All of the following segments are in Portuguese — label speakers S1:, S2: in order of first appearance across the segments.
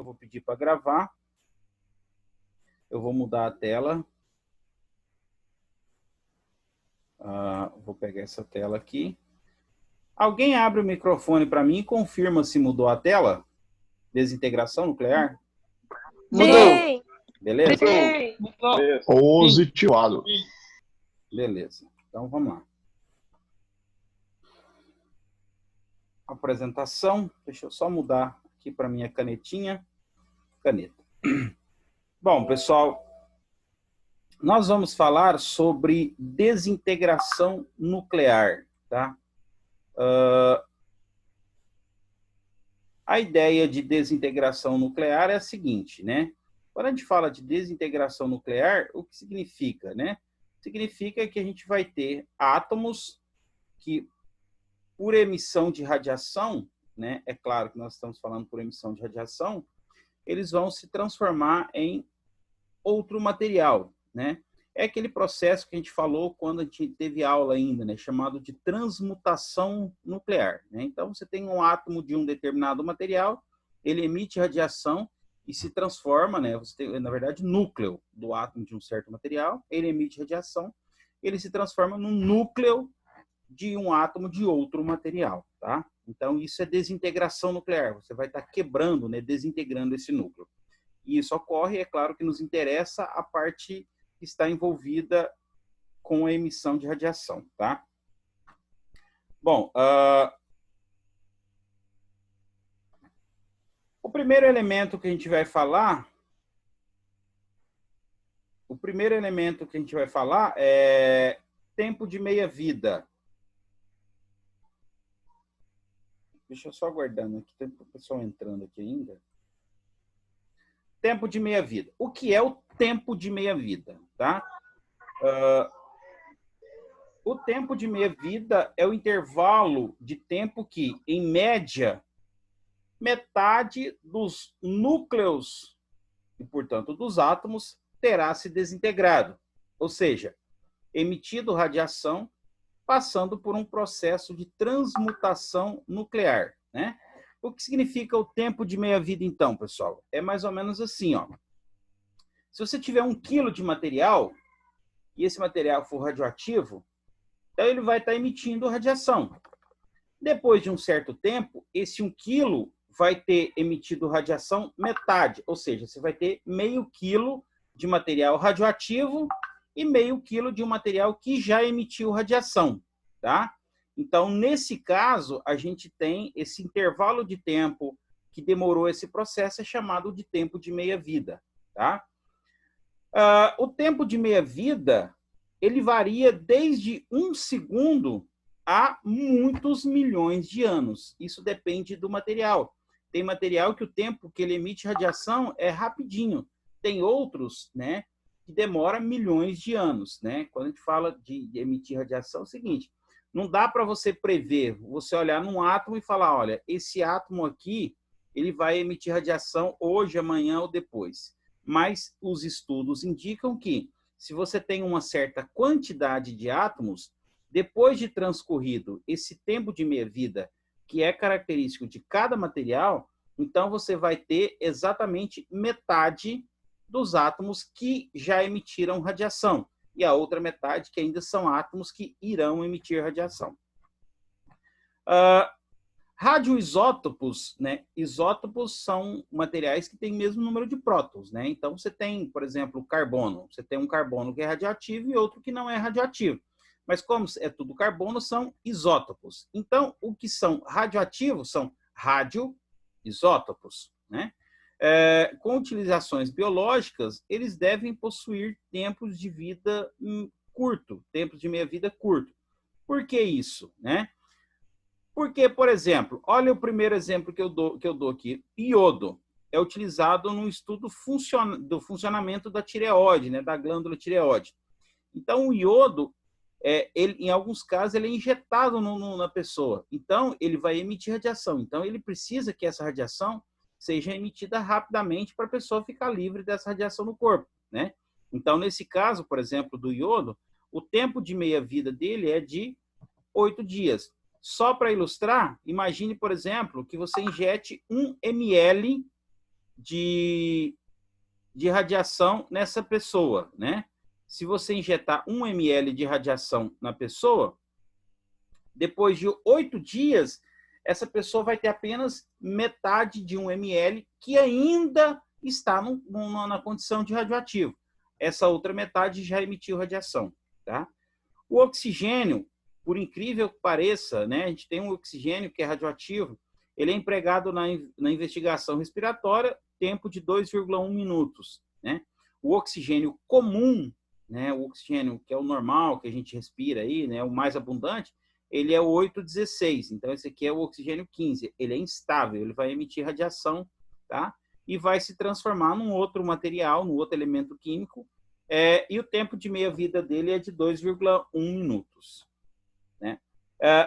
S1: eu vou pedir para gravar. Eu vou mudar a tela. Vou pegar essa tela aqui. Alguém abre o microfone para mim e confirma se mudou a tela? Desintegração nuclear?
S2: Mudou.
S1: Beleza?
S3: Positivado.
S1: Beleza. Então, vamos lá. Apresentação. Deixa eu só mudar aqui para minha canetinha. Caneta. Bom, pessoal, nós vamos falar sobre desintegração nuclear, tá? A ideia de desintegração nuclear é a seguinte, né? Quando a gente fala de desintegração nuclear, o que significa, né? Significa que a gente vai ter átomos que, por emissão de radiação, né? É claro que nós estamos falando por emissão de radiação, eles vão se transformar em outro material, né? É aquele processo que a gente falou quando a gente teve aula ainda, né? Chamado de transmutação nuclear, né? Então, você tem um átomo de um determinado material, ele emite radiação e se transforma, né? Você tem, na verdade, núcleo do átomo de um certo material, ele emite radiação, ele se transforma num núcleo de um átomo de outro material, tá? Então, isso é desintegração nuclear. Você vai estar quebrando, né? Desintegrando esse núcleo. E isso ocorre, é claro que nos interessa a parte que está envolvida com a emissão de radiação, tá? Bom, o primeiro elemento que a gente vai falar, é tempo de meia-vida. Deixa eu só aguardando aqui, tem o pessoal entrando aqui ainda. Tempo de meia-vida. O que é o tempo de meia-vida, tá? O tempo de meia-vida é o intervalo de tempo que, em média, metade dos núcleos e, portanto, dos átomos terá se desintegrado, ou seja, emitido radiação, passando por um processo de transmutação nuclear, né? O que significa o tempo de meia-vida, então, pessoal? É mais ou menos assim, ó. Se você tiver 1 quilo de material, e esse material for radioativo, então ele vai estar emitindo radiação. Depois de um certo tempo, esse 1 quilo vai ter emitido radiação metade, ou seja, você vai ter meio quilo de material radioativo e meio quilo de um material que já emitiu radiação, tá? Então, nesse caso, a gente tem esse intervalo de tempo que demorou esse processo, é chamado de tempo de meia-vida, tá? O tempo de meia-vida, ele varia desde 1 segundo a muitos milhões de anos. Isso depende do material. Tem material que o tempo que ele emite radiação é rapidinho. Tem outros, né, que demora milhões de anos, né? Quando a gente fala de emitir radiação, é o seguinte, não dá para você prever, você olhar num átomo e falar, olha, esse átomo aqui, ele vai emitir radiação hoje, amanhã ou depois. Mas os estudos indicam que, se você tem uma certa quantidade de átomos, depois de transcorrido esse tempo de meia-vida, que é característico de cada material, então você vai ter exatamente metade dos átomos que já emitiram radiação, e a outra metade que ainda são átomos que irão emitir radiação. Radioisótopos, né? Isótopos são materiais que têm o mesmo número de prótons, né? Então, você tem, por exemplo, carbono. Você tem um carbono que é radioativo e outro que não é radioativo. Mas como é tudo carbono, são isótopos. Então, o que são radioativos são radioisótopos, né? Com utilizações biológicas, eles devem possuir tempos de vida curto, tempos de meia-vida curto. Por que isso, né? Porque, por exemplo, olha o primeiro exemplo que eu dou aqui. Iodo é utilizado no estudo do funcionamento da tireoide, né, da glândula tireoide. Então, o iodo, ele, em alguns casos, ele é injetado na pessoa. Então, ele vai emitir radiação. Então, ele precisa que essa radiação seja emitida rapidamente para a pessoa ficar livre dessa radiação no corpo, né? Então, nesse caso, por exemplo, do iodo, o tempo de meia-vida dele é de 8 dias. Só para ilustrar, imagine, por exemplo, que você injete 1 ml de radiação nessa pessoa, né? Se você injetar 1 ml de radiação na pessoa, depois de 8 dias, essa pessoa vai ter apenas metade de 1 ml que ainda está na condição de radioativo. Essa outra metade já emitiu radiação, tá? O oxigênio, por incrível que pareça, né, a gente tem um oxigênio que é radioativo, ele é empregado na investigação respiratória, tempo de 2,1 minutos, né? O oxigênio comum, né, o oxigênio que é o normal, que a gente respira aí, né, o mais abundante, ele é o 816. Então, esse aqui é o oxigênio 15. Ele é instável, ele vai emitir radiação, tá? E vai se transformar num outro material, num outro elemento químico, e o tempo de meia-vida dele é de 2,1 minutos. Né?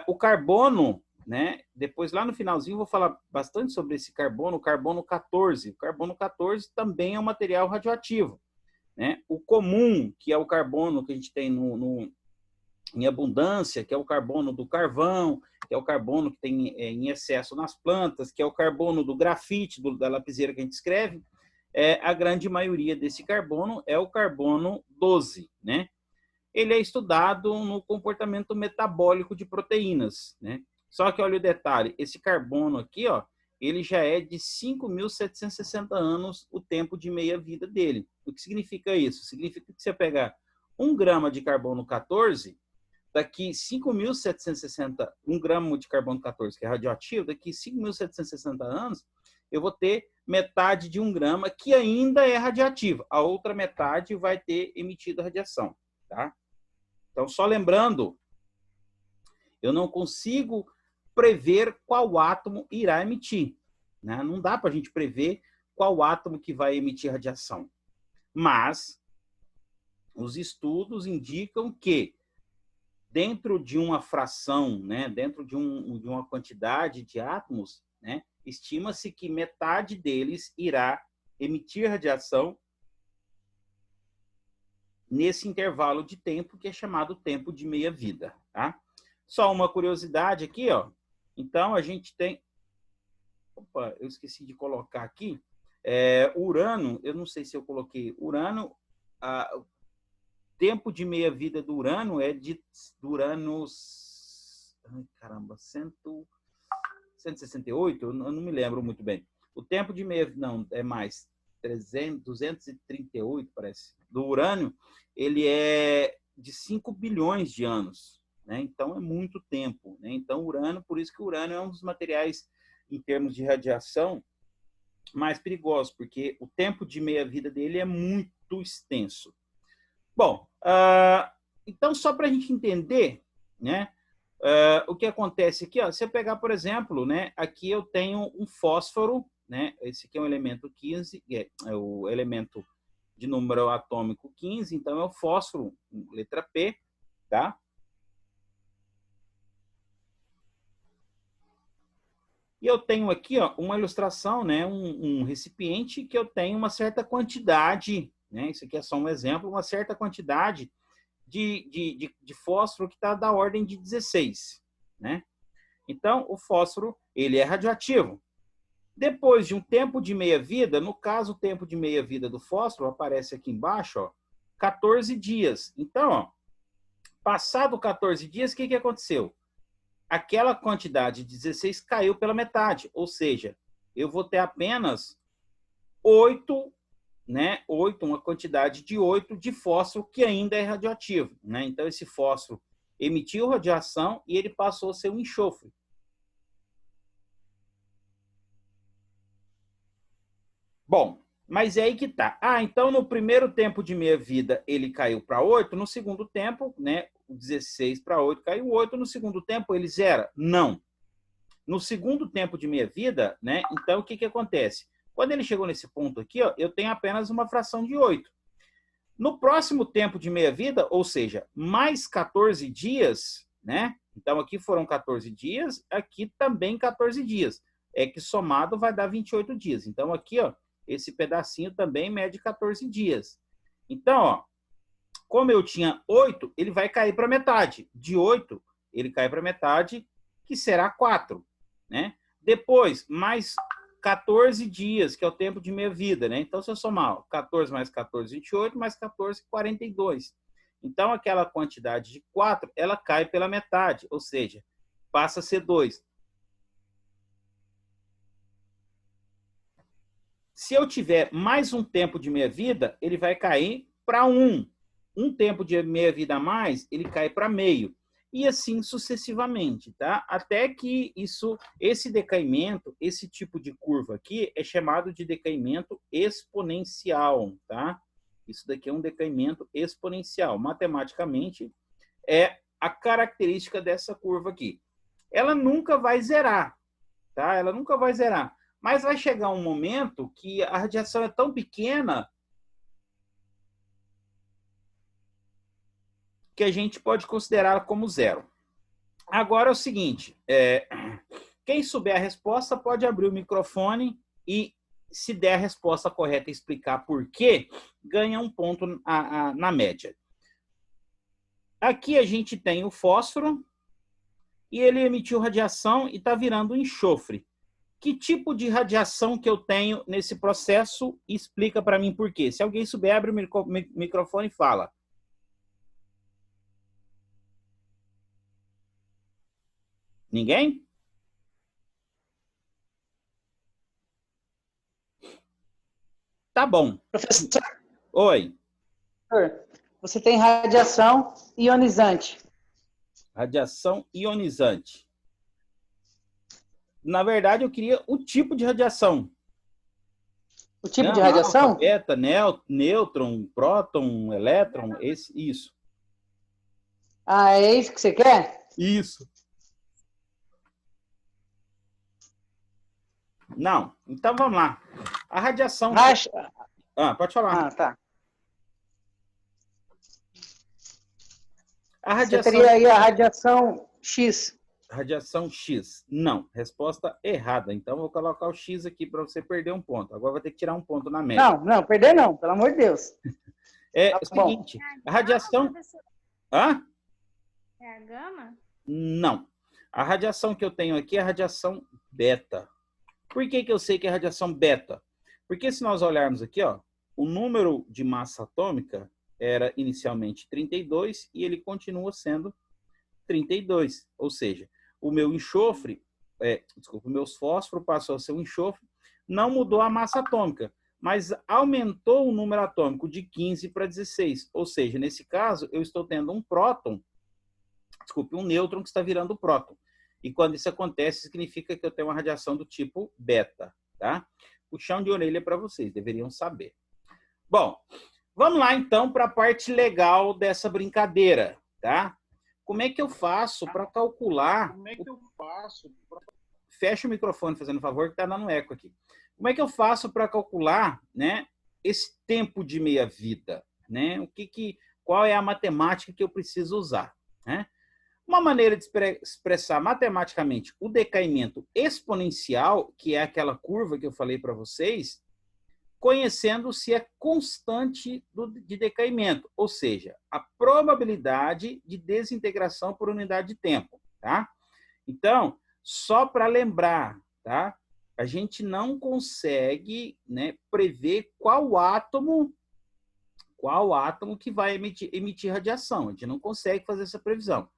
S1: O carbono, né? Depois lá no finalzinho vou falar bastante sobre esse carbono, o carbono 14. O carbono 14 também é um material radioativo. Né? O comum, que é o carbono que a gente tem em abundância, que é o carbono do carvão, que é o carbono que tem em excesso nas plantas, que é o carbono do grafite, da lapiseira que a gente escreve, a grande maioria desse carbono é o carbono 12, né? Ele é estudado no comportamento metabólico de proteínas, né? Só que olha o detalhe, esse carbono aqui, ó, ele já é de 5.760 anos o tempo de meia-vida dele. O que significa isso? Significa que você pegar 1 grama de carbono 14, daqui 5.760, 1 grama de carbono 14, que é radioativo, daqui 5.760 anos, eu vou ter metade de 1 grama que ainda é radioativa. A outra metade vai ter emitido radiação, tá? Então, só lembrando, eu não consigo prever qual átomo irá emitir, né? Não dá para a gente prever qual átomo que vai emitir radiação. Mas os estudos indicam que dentro de uma fração, né, dentro de uma quantidade de átomos, né, estima-se que metade deles irá emitir radiação nesse intervalo de tempo que é chamado tempo de meia-vida, tá? Só uma curiosidade aqui, ó. Então, a gente tem... Opa, eu esqueci de colocar aqui. Urano, eu não sei se eu coloquei. Urano, o tempo de meia-vida do urano é de... Do urano... Ai, caramba, 168? Eu não me lembro muito bem. O tempo de meia... Não, é mais. 238, parece. Do urânio, ele é de 5 bilhões de anos. Né? Então, é muito tempo. Né? Então, urânio, por isso que o urânio é um dos materiais, em termos de radiação, mais perigosos, porque o tempo de meia-vida dele é muito extenso. Bom, então, só para a gente entender, né, o que acontece aqui, ó, se eu pegar, por exemplo, né, aqui eu tenho um fósforo, né, esse aqui é um elemento 15, é o elemento de número atômico 15, então é o fósforo, letra P, tá? E eu tenho aqui, ó, uma ilustração, né, um recipiente que eu tenho uma certa quantidade, né, isso aqui é só um exemplo, uma certa quantidade de fósforo que está da ordem de 16, né? Então, o fósforo, ele é radioativo. Depois de um tempo de meia-vida, no caso, o tempo de meia-vida do fósforo aparece aqui embaixo, ó, 14 dias. Então, ó, passado 14 dias, o que aconteceu? Aquela quantidade de 16 caiu pela metade, ou seja, eu vou ter apenas 8, né, 8, uma quantidade de 8 de fósforo que ainda é radioativo. Né? Então, esse fósforo emitiu radiação e ele passou a ser um enxofre. Bom, mas é aí que tá. Então no primeiro tempo de meia-vida ele caiu para 8, no segundo tempo, né, 16 para 8 caiu 8, no segundo tempo ele zera? Não. No segundo tempo de meia-vida, né, então o que acontece? Quando ele chegou nesse ponto aqui, ó, eu tenho apenas uma fração de 8. No próximo tempo de meia-vida, ou seja, mais 14 dias, né? Então aqui foram 14 dias, aqui também 14 dias. É que somado vai dar 28 dias. Então aqui, ó, esse pedacinho também mede 14 dias. Então, ó, como eu tinha 8, ele vai cair para metade. De 8, ele cai para metade, que será 4. Né? Depois, mais 14 dias, que é o tempo de meia-vida, né? Então, se eu somar 14 mais 14, 28, mais 14, 42. Então, aquela quantidade de 4, ela cai pela metade, ou seja, passa a ser 2. Se eu tiver mais um tempo de meia-vida, ele vai cair para 1. Um tempo de meia-vida a mais, ele cai para meio. E assim sucessivamente, tá? Até que esse decaimento, esse tipo de curva aqui, é chamado de decaimento exponencial, tá? Isso daqui é um decaimento exponencial. Matematicamente, é a característica dessa curva aqui. Ela nunca vai zerar, tá? Ela nunca vai zerar. Mas vai chegar um momento que a radiação é tão pequena que a gente pode considerar como zero. Agora é o seguinte, quem souber a resposta pode abrir o microfone e, se der a resposta correta e explicar por quê, ganha um ponto na média. Aqui a gente tem o fósforo e ele emitiu radiação e está virando enxofre. Que tipo de radiação que eu tenho nesse processo? Explica para mim por quê. Se alguém souber, abre o microfone e fala. Ninguém? Tá bom.
S3: Professor,
S1: Oi.
S3: você tem radiação ionizante.
S1: Radiação ionizante. Na verdade, eu queria o tipo de radiação.
S3: O tipo de radiação?
S1: Alfa, beta, nêutron, próton, elétron, isso.
S3: Ah, é isso que você quer?
S1: Isso. Não. Então, vamos lá. A radiação... pode falar.
S3: Ah, tá.
S1: A radiação...
S3: Você teria aí a radiação X.
S1: Radiação X. Não. Resposta errada. Então, vou colocar o X aqui para você perder um ponto. Agora vai ter que tirar um ponto na média.
S3: Não, perder não, pelo amor de Deus.
S1: É o seguinte, a radiação... Hã?
S2: É a gama?
S1: Não. A radiação que eu tenho aqui é a radiação beta. Por que eu sei que é radiação beta? Porque se nós olharmos aqui, ó, o número de massa atômica era inicialmente 32 e ele continua sendo 32. Ou seja, o meu enxofre, o meu fósforo passou a ser um enxofre, não mudou a massa atômica, mas aumentou o número atômico de 15 para 16. Ou seja, nesse caso, eu estou tendo um nêutron que está virando próton. E quando isso acontece, significa que eu tenho uma radiação do tipo beta, tá? Puxão de orelha para vocês, deveriam saber. Bom, vamos lá então para a parte legal dessa brincadeira, tá? Como é que eu faço para calcular... Fecha o microfone, fazendo favor, que está dando eco aqui. Como é que eu faço para calcular, né, esse tempo de meia-vida? Né? Qual é a matemática que eu preciso usar? Né? Uma maneira de expressar matematicamente o decaimento exponencial, que é aquela curva que eu falei para vocês, conhecendo se é constante de decaimento, ou seja, a probabilidade de desintegração por unidade de tempo. Tá? Então, só para lembrar, tá? A gente não consegue, né, prever qual átomo que vai emitir radiação. A gente não consegue fazer essa previsão.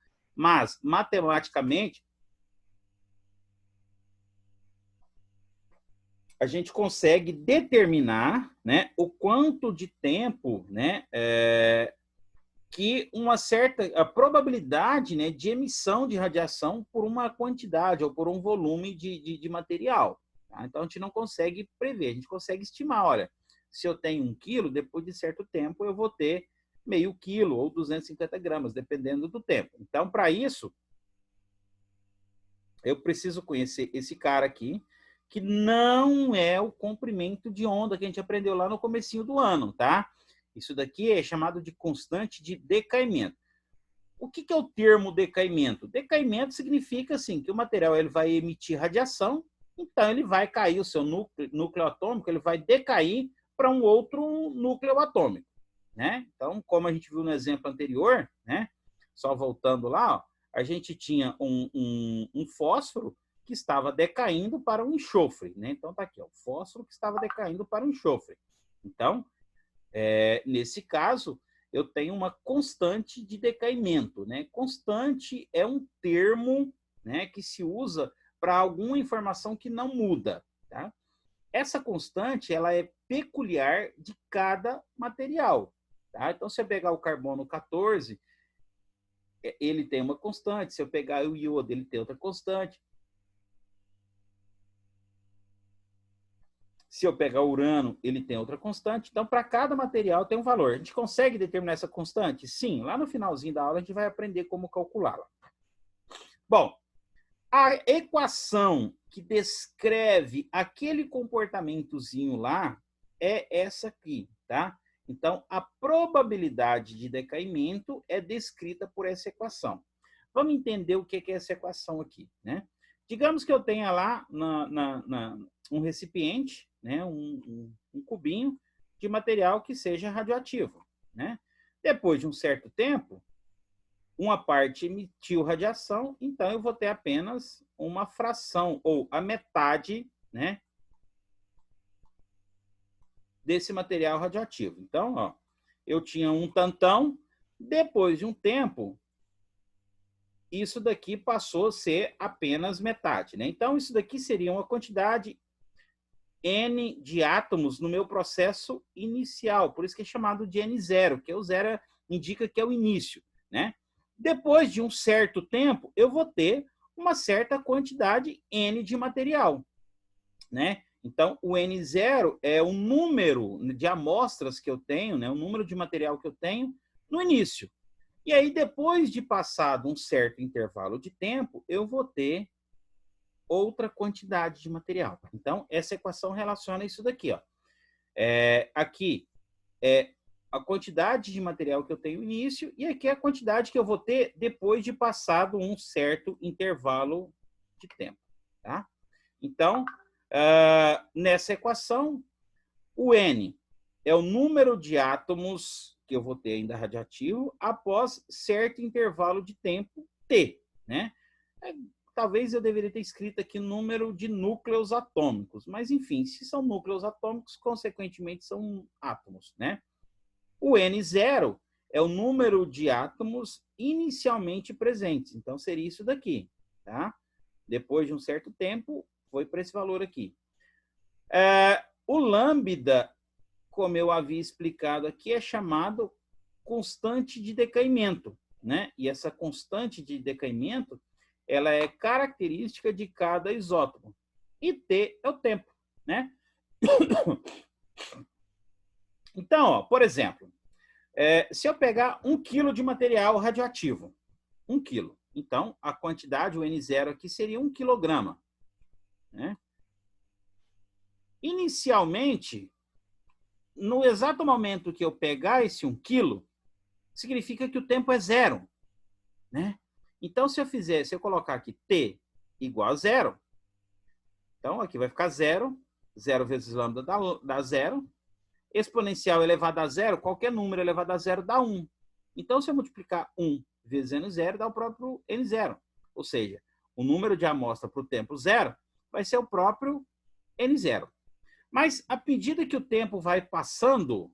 S1: Mas, matematicamente, a gente consegue determinar, né, o quanto de tempo, né, que a probabilidade, né, de emissão de radiação por uma quantidade ou por um volume de material. Tá? Então, a gente não consegue prever, a gente consegue estimar, olha, se eu tenho 1 quilo, depois de certo tempo eu vou ter meio quilo ou 250 gramas, dependendo do tempo. Então, para isso, eu preciso conhecer esse cara aqui, que não é o comprimento de onda que a gente aprendeu lá no comecinho do ano, tá? Isso daqui é chamado de constante de decaimento. O que é o termo decaimento? Decaimento significa assim, que o material ele vai emitir radiação, então ele vai cair, o seu núcleo atômico ele vai decair para um outro núcleo atômico. Né? Então, como a gente viu no exemplo anterior, né? Só voltando lá, ó, a gente tinha um fósforo que estava decaindo para o enxofre, né? Então, está aqui, ó, o fósforo que estava decaindo para o enxofre. Então, nesse caso, eu tenho uma constante de decaimento, né? Constante é um termo, né, que se usa para alguma informação que não muda, tá? Essa constante, ela é peculiar de cada material, tá? Então, se eu pegar o carbono 14, ele tem uma constante. Se eu pegar o iodo, ele tem outra constante. Se eu pegar o urânio, ele tem outra constante. Então, para cada material tem um valor. A gente consegue determinar essa constante? Sim. Lá no finalzinho da aula, a gente vai aprender como calculá-la. Bom, a equação que descreve aquele comportamentozinho lá é essa aqui, tá? Então, a probabilidade de decaimento é descrita por essa equação. Vamos entender o que é essa equação aqui, né? Digamos que eu tenha lá um recipiente, né? um cubinho de material que seja radioativo, né? Depois de um certo tempo, uma parte emitiu radiação, então eu vou ter apenas uma fração, ou a metade, né, desse material radioativo. Então, ó, eu tinha um tantão, depois de um tempo, isso daqui passou a ser apenas metade, né? Então, isso daqui seria uma quantidade N de átomos no meu processo inicial, por isso que é chamado de N0, que o zero indica que é o início, né? Depois de um certo tempo, eu vou ter uma certa quantidade N de material, né? Então, o N0 é o número de amostras que eu tenho, né? O número de material que eu tenho no início. E aí, depois de passado um certo intervalo de tempo, eu vou ter outra quantidade de material. Então, essa equação relaciona isso daqui, ó. Aqui é a quantidade de material que eu tenho no início, e aqui é a quantidade que eu vou ter depois de passado um certo intervalo de tempo, tá? Então, nessa equação, o N é o número de átomos que eu vou ter ainda radioativo após certo intervalo de tempo T, né? Talvez eu deveria ter escrito aqui número de núcleos atômicos, mas enfim, se são núcleos atômicos, consequentemente são átomos, né? O N0 é o número de átomos inicialmente presentes. Então, seria isso daqui, tá? Depois de um certo tempo, foi para esse valor aqui. O lambda, como eu havia explicado aqui, é chamado constante de decaimento, né? E essa constante de decaimento, ela é característica de cada isótopo. E T é o tempo, né? Então, ó, por exemplo, se eu pegar 1 quilo de material radioativo, 1 quilo, então a quantidade, o N0 aqui, seria 1 quilograma, né? Inicialmente, no exato momento que eu pegar esse 1 quilo, significa que o tempo é 0, né? Então, se eu colocar aqui T igual a 0, então aqui vai ficar 0, 0 vezes lambda dá 0, exponencial elevado a 0, qualquer número elevado a 0 dá 1. Então, se eu multiplicar 1 vezes N0, dá o próprio N0. Ou seja, o número de amostra para o tempo 0 vai ser o próprio N0. Mas, à medida que o tempo vai passando,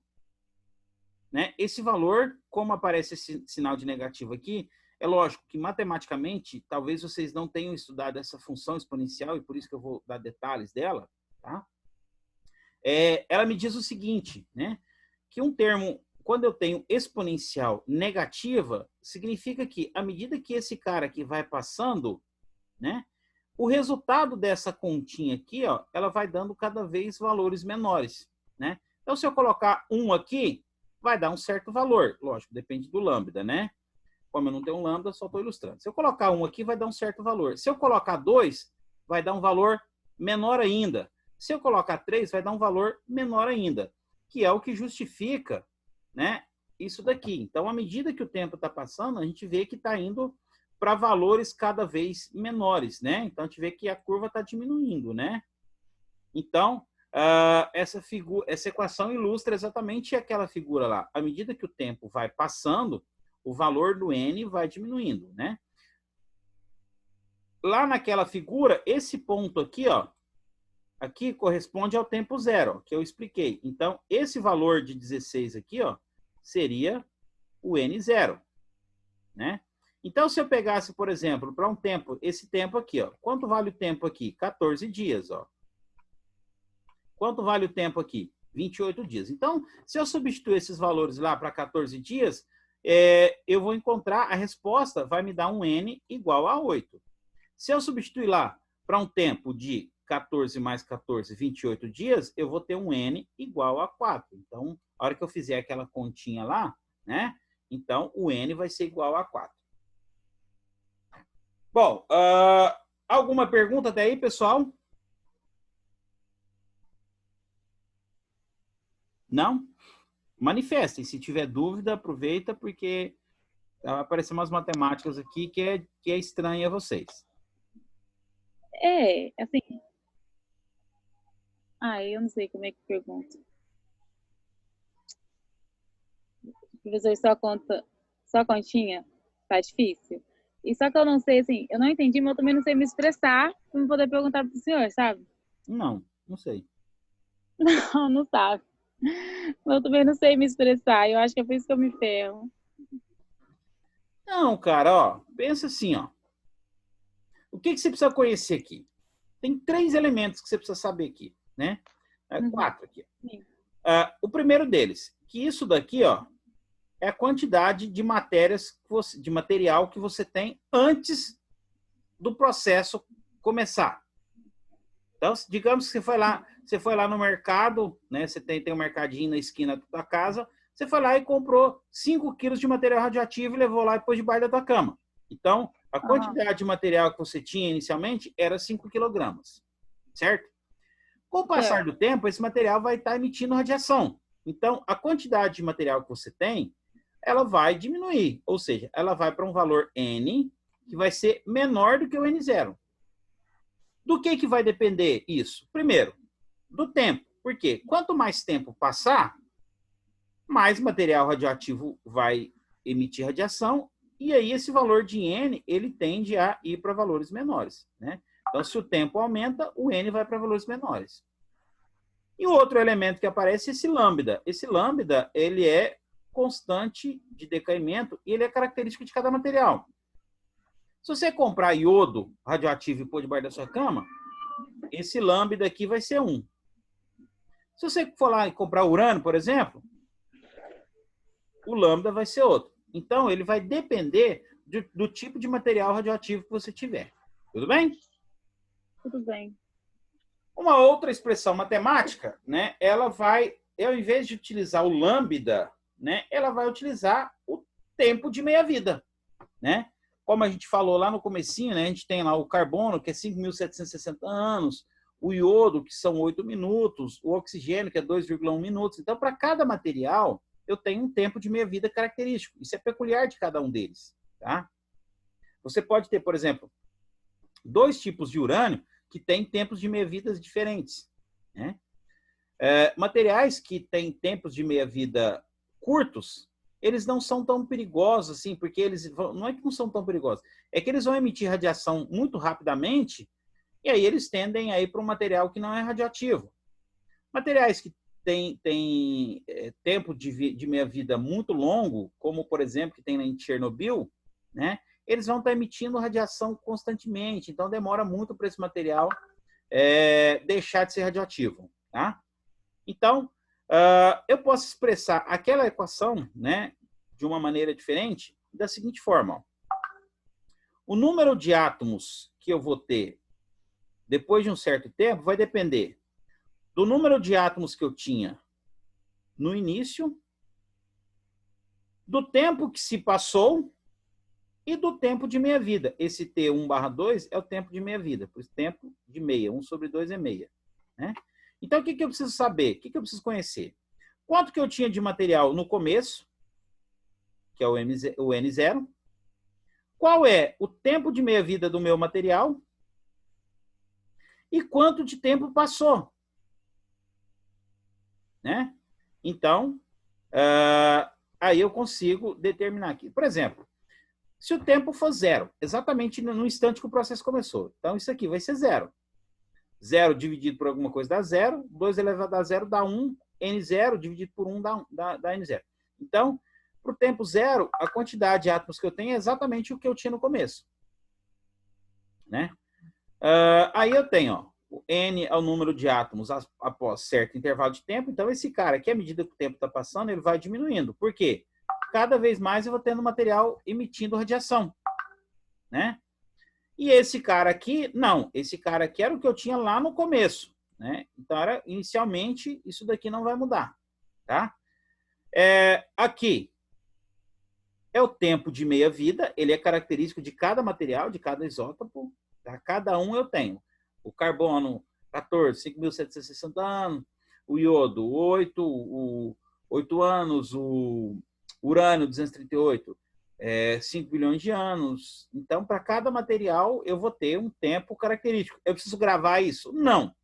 S1: né, esse valor, como aparece esse sinal de negativo aqui, é lógico que matematicamente, talvez vocês não tenham estudado essa função exponencial, e por isso que eu vou dar detalhes dela, tá? Ela me diz o seguinte, né? Que um termo, quando eu tenho exponencial negativa, significa que, à medida que esse cara aqui vai passando, né? O resultado dessa continha aqui, ó, ela vai dando cada vez valores menores, né? Então, se eu colocar 1 aqui, vai dar um certo valor. Lógico, depende do lambda, né? Como eu não tenho um lambda, só estou ilustrando. Se eu colocar 1 aqui, vai dar um certo valor. Se eu colocar 2, vai dar um valor menor ainda. Se eu colocar 3, vai dar um valor menor ainda, que é o que justifica, né, isso daqui. Então, à medida que o tempo está passando, a gente vê que está indo para valores cada vez menores, né? Então, a gente vê que a curva está diminuindo, né? Então, essa equação ilustra exatamente aquela figura lá. À medida que o tempo vai passando, o valor do N vai diminuindo, né? lá naquela figura, esse ponto aqui, ó, aqui corresponde ao tempo zero, ó, que eu expliquei. Então, esse valor de 16 aqui, ó, seria o N0, né? Então, se eu pegasse, por exemplo, para um tempo, esse tempo aqui, ó, quanto vale o tempo aqui? 14 dias, ó. Quanto vale o tempo aqui? 28 dias. Então, se eu substituir esses valores lá para 14 dias, eu vou encontrar, a resposta vai me dar um N igual a 8. Se eu substituir lá para um tempo de 14 mais 14, 28 dias, eu vou ter um N igual a 4. Então, a hora que eu fizer aquela continha lá, né? Então, o N vai ser igual a 4. Bom, alguma pergunta até aí, pessoal? Não? Manifestem. Se tiver dúvida, aproveita, porque vai aparecer umas matemáticas aqui que é estranha a vocês.
S4: Assim. Eu não sei como é que pergunta. Professor, só continha? Tá difícil. E só que eu não sei, assim, eu não entendi, mas eu também não sei me expressar para não poder perguntar pro senhor, sabe?
S1: Não sei.
S4: Não sabe. Eu também não sei me expressar. Eu acho que é por isso que eu me ferro.
S1: Não, cara, ó, pensa assim, ó. O que você precisa conhecer aqui? Tem 3 elementos que você precisa saber aqui, né? 4 aqui. O primeiro deles, que isso daqui, ó, é a quantidade de matérias, de material que você tem antes do processo começar. Então, digamos que você foi lá no mercado, né? Você tem um mercadinho na esquina da tua casa, você foi lá e comprou 5 quilos de material radioativo e levou lá e pôs debaixo da tua cama. Então, a quantidade de material que você tinha inicialmente era 5 quilogramas, certo? Com o passar do tempo, esse material vai estar emitindo radiação. Então, a quantidade de material que você tem, ela vai diminuir, ou seja, ela vai para um valor N, que vai ser menor do que o N0. Do que vai depender isso? Primeiro, do tempo. Por quê? Quanto mais tempo passar, mais material radioativo vai emitir radiação, e aí esse valor de N, ele tende a ir para valores menores, né? Então, se o tempo aumenta, o N vai para valores menores. E o outro elemento que aparece é esse lambda. Esse lambda, ele é constante de decaimento e ele é característico de cada material. Se você comprar iodo radioativo e pôr debaixo da sua cama, esse lambda aqui vai ser 1. Se você for lá e comprar urânio, por exemplo, o lambda vai ser outro. Então, ele vai depender do tipo de material radioativo que você tiver. Tudo bem?
S4: Tudo bem.
S1: Uma outra expressão matemática, né, ela vai, ao invés de utilizar o lambda, né, ela vai utilizar o tempo de meia-vida, né? Como a gente falou lá no comecinho, né, a gente tem lá o carbono, que é 5.760 anos, o iodo, que são 8 minutos, o oxigênio, que é 2,1 minutos. Então, para cada material, eu tenho um tempo de meia-vida característico. Isso é peculiar de cada um deles, tá? Você pode ter, por exemplo, 2 tipos de urânio que têm tempos de meia-vida diferentes, né? Materiais que têm tempos de meia-vida curtos, eles não são tão perigosos assim, porque eles não é que não são tão perigosos, é que eles vão emitir radiação muito rapidamente e aí eles tendem a ir para um material que não é radioativo. Materiais que têm tempo de meia-vida muito longo, como, por exemplo, que tem em Chernobyl, né? Eles vão estar emitindo radiação constantemente, então demora muito para esse material deixar de ser radioativo, tá? Então, eu posso expressar aquela equação, né, de uma maneira diferente, da seguinte forma. Ó. O número de átomos que eu vou ter depois de um certo tempo vai depender do número de átomos que eu tinha no início, do tempo que se passou e do tempo de meia-vida. Esse T1/2 é o tempo de meia-vida, por isso tempo de meia, 1/2 é meia, né? Então, o que eu preciso saber? O que eu preciso conhecer? Quanto que eu tinha de material no começo, que é o N0. Qual é o tempo de meia-vida do meu material? E quanto de tempo passou? Né? Então, aí eu consigo determinar aqui. Por exemplo, Se o tempo for zero, exatamente no instante que o processo começou. Então, isso aqui vai ser zero. Zero dividido por alguma coisa dá zero. 2 elevado a zero dá 1. N0 dividido por 1 dá N0. Então, para o tempo zero, a quantidade de átomos que eu tenho é exatamente o que eu tinha no começo. Né? Aí eu tenho, ó, o N é o número de átomos após certo intervalo de tempo. Então, esse cara aqui, à medida que o tempo está passando, ele vai diminuindo. Por quê? Cada vez mais eu vou tendo material emitindo radiação. Né? E esse cara aqui, não. Esse cara aqui era o que eu tinha lá no começo. Né? Então, inicialmente, isso daqui não vai mudar. Tá? Aqui é o tempo de meia-vida. Ele é característico de cada material, de cada isótopo. Tá? Cada um eu tenho. O carbono, 14, 5.760 anos. O iodo, 8 anos. O urânio, 238, 5 bilhões de anos. Então, para cada material, eu vou ter um tempo característico. Eu preciso gravar isso? Não.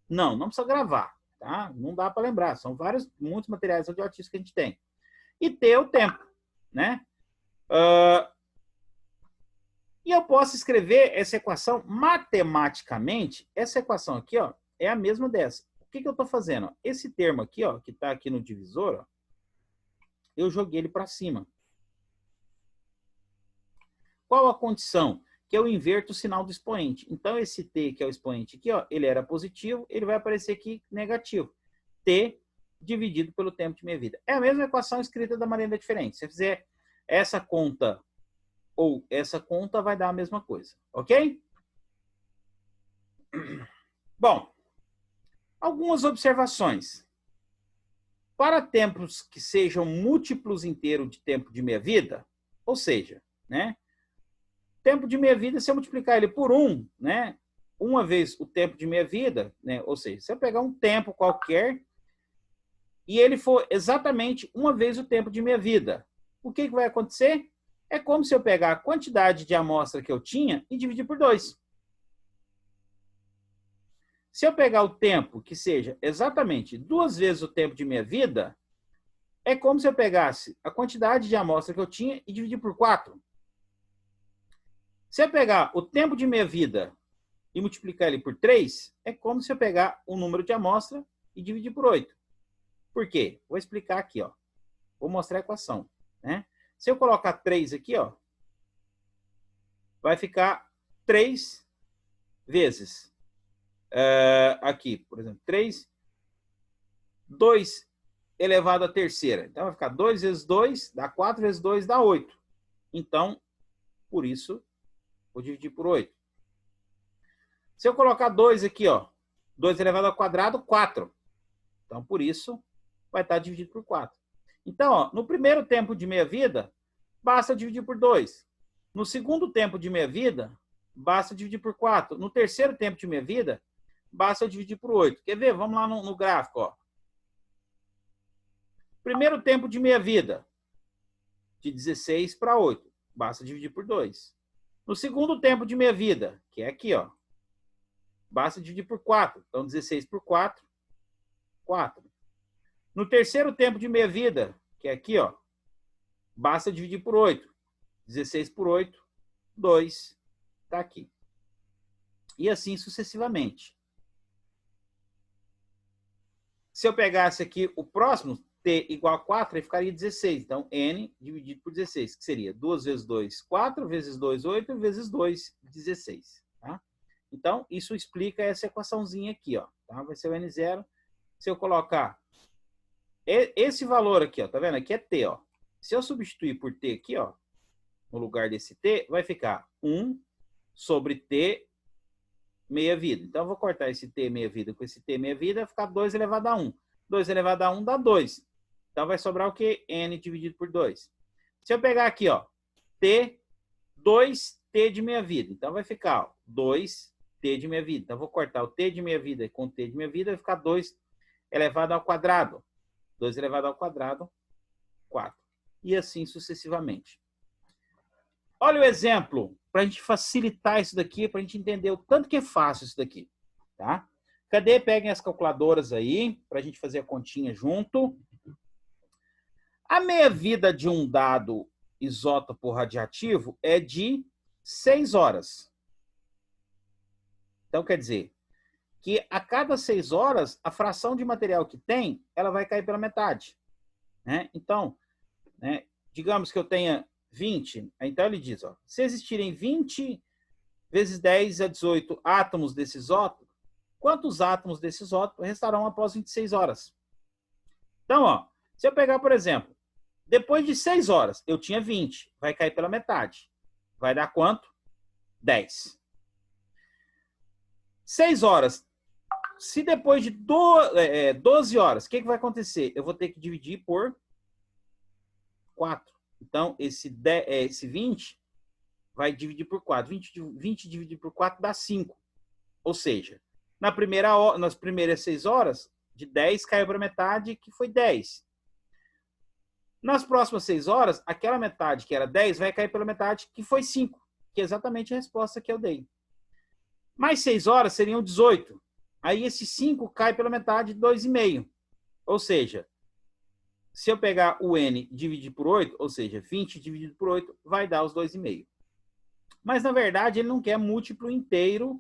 S1: Não precisa gravar. Tá? Não dá para lembrar. São muitos materiais radioativos que a gente tem. E ter o tempo. Né? E eu posso escrever essa equação matematicamente. Essa equação aqui, ó, é a mesma dessa. O que eu estou fazendo? Esse termo aqui, ó, que está aqui no divisor, ó, eu joguei ele para cima. Qual a condição? Que eu inverto o sinal do expoente. Então, esse t, que é o expoente aqui, ó, ele era positivo, ele vai aparecer aqui negativo. T dividido pelo tempo de meia-vida. É a mesma equação escrita da maneira diferente. Se você fizer essa conta ou essa conta, vai dar a mesma coisa. Ok? Bom, algumas observações. Para tempos que sejam múltiplos inteiros de tempo de meia-vida, ou seja, né, tempo de meia-vida, se eu multiplicar ele por 1, né, uma vez o tempo de meia-vida, né, ou seja, se eu pegar um tempo qualquer e ele for exatamente uma vez o tempo de meia-vida, o que vai acontecer? É como se eu pegar a quantidade de amostra que eu tinha e dividir por 2. Se eu pegar o tempo que seja exatamente 2 vezes o tempo de meia-vida, é como se eu pegasse a quantidade de amostra que eu tinha e dividir por 4. Se eu pegar o tempo de meia-vida e multiplicar ele por 3, é como se eu pegar o número de amostra e dividir por 8. Por quê? Vou explicar aqui, ó. Vou mostrar a equação. Né? Se eu colocar 3 aqui, ó, vai ficar 3 vezes. Aqui, por exemplo, 3, 2 elevado à terceira. Então, vai ficar 2 vezes 2, dá 4 vezes 2, dá 8. Então, por isso, vou dividir por 8. Se eu colocar 2 aqui, ó, 2 elevado ao quadrado, 4. Então, por isso, vai estar dividido por 4. Então, ó, no primeiro tempo de meia-vida, basta dividir por 2. No segundo tempo de meia-vida, basta dividir por 4. No terceiro tempo de meia-vida, basta eu dividir por 8. Quer ver? Vamos lá no gráfico. Ó. Primeiro tempo de meia-vida, de 16 para 8. Basta dividir por 2. No segundo tempo de meia-vida, que é aqui, ó, basta dividir por 4. Então, 16 por 4, 4. No terceiro tempo de meia-vida, que é aqui, ó, basta dividir por 8. 16 por 8, 2. Está aqui. E assim sucessivamente. Se eu pegasse aqui o próximo, t igual a 4, aí ficaria 16. Então, n dividido por 16, que seria 2 vezes 2, 4, vezes 2, 8, vezes 2, 16. Tá? Então, isso explica essa equaçãozinha aqui. Ó, tá? Vai ser o n0. Se eu colocar esse valor aqui, ó, tá vendo? Aqui é t. Ó. Se eu substituir por t aqui, ó, no lugar desse t, vai ficar 1 sobre t meia-vida. Então, eu vou cortar esse t meia-vida com esse t meia-vida, vai ficar 2 elevado a 1. 2 elevado a 1 dá 2. Então, vai sobrar o quê? N dividido por 2. Se eu pegar aqui, ó, t, 2t de meia-vida. Então, vai ficar ó, 2t de meia-vida. Então, eu vou cortar o t de meia-vida com t de meia-vida, vai ficar 2 elevado ao quadrado. 2 elevado ao quadrado, 4. E assim sucessivamente. Olha o exemplo, para a gente facilitar isso daqui, para a gente entender o tanto que é fácil isso daqui. Tá? Cadê? Peguem as calculadoras aí, para a gente fazer a continha junto. A meia-vida de um dado isótopo radioativo é de 6 horas. Então, quer dizer, que a cada 6 horas, a fração de material que tem, ela vai cair pela metade. Né? Então, né, digamos que eu tenha 20, então ele diz, ó, se existirem 20 vezes 10 a 18 átomos desse isótopo, quantos átomos desse isótopo restarão após 26 horas? Então, ó, se eu pegar, por exemplo, depois de 6 horas, eu tinha 20, vai cair pela metade. Vai dar quanto? 10. 6 horas. Se depois de 12 horas, o que vai acontecer? Eu vou ter que dividir por 4. Então, esse 20 vai dividir por 4. 20 dividido por 4 dá 5. Ou seja, nas primeiras 6 horas, de 10 caiu para metade, que foi 10. Nas próximas 6 horas, aquela metade que era 10 vai cair pela metade, que foi 5. Que é exatamente a resposta que eu dei. Mais 6 horas seriam 18. Aí esse 5 cai pela metade de 2,5. Ou seja, se eu pegar o N e dividir por 8, ou seja, 20 dividido por 8, vai dar os 2,5. Mas, na verdade, ele não quer múltiplo inteiro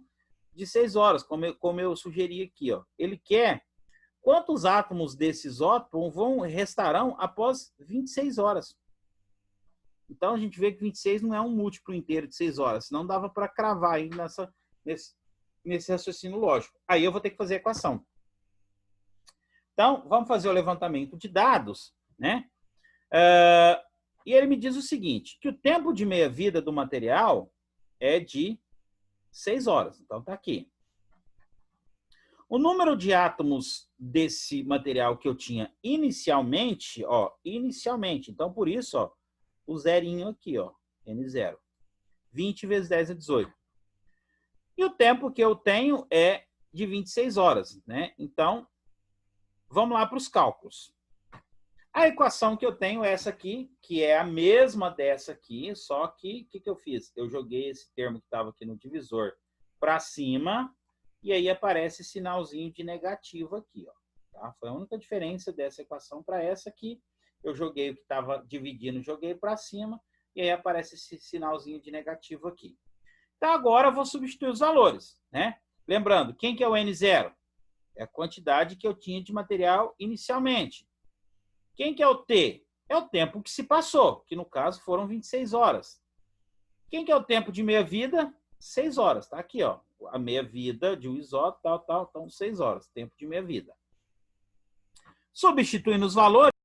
S1: de 6 horas, como eu sugeri aqui. Ó. Ele quer quantos átomos desse isótopo restarão após 26 horas. Então, a gente vê que 26 não é um múltiplo inteiro de 6 horas, senão dava para cravar aí nesse raciocínio lógico. Aí eu vou ter que fazer a equação. Então, vamos fazer o levantamento de dados, né? E ele me diz o seguinte, que o tempo de meia-vida do material é de 6 horas. Então, está aqui. O número de átomos desse material que eu tinha inicialmente, então, por isso, ó, o zerinho aqui, ó, N0. 20 vezes 10 é 18. E o tempo que eu tenho é de 26 horas, né? Então, vamos lá para os cálculos. A equação que eu tenho é essa aqui, que é a mesma dessa aqui, só que o que eu fiz? Eu joguei esse termo que estava aqui no divisor para cima, e aí aparece esse sinalzinho de negativo aqui. Ó, tá? Foi a única diferença dessa equação para essa aqui. Eu joguei o que estava dividindo, joguei para cima, e aí aparece esse sinalzinho de negativo aqui. Então, agora eu vou substituir os valores. Né? Lembrando, quem que é o N0? É a quantidade que eu tinha de material inicialmente. Quem que é o T? É o tempo que se passou, que no caso foram 26 horas. Quem que é o tempo de meia-vida? 6 horas. Está aqui, ó. A meia-vida de um isótopo, tal. Então, 6 horas, tempo de meia-vida. Substituindo os valores,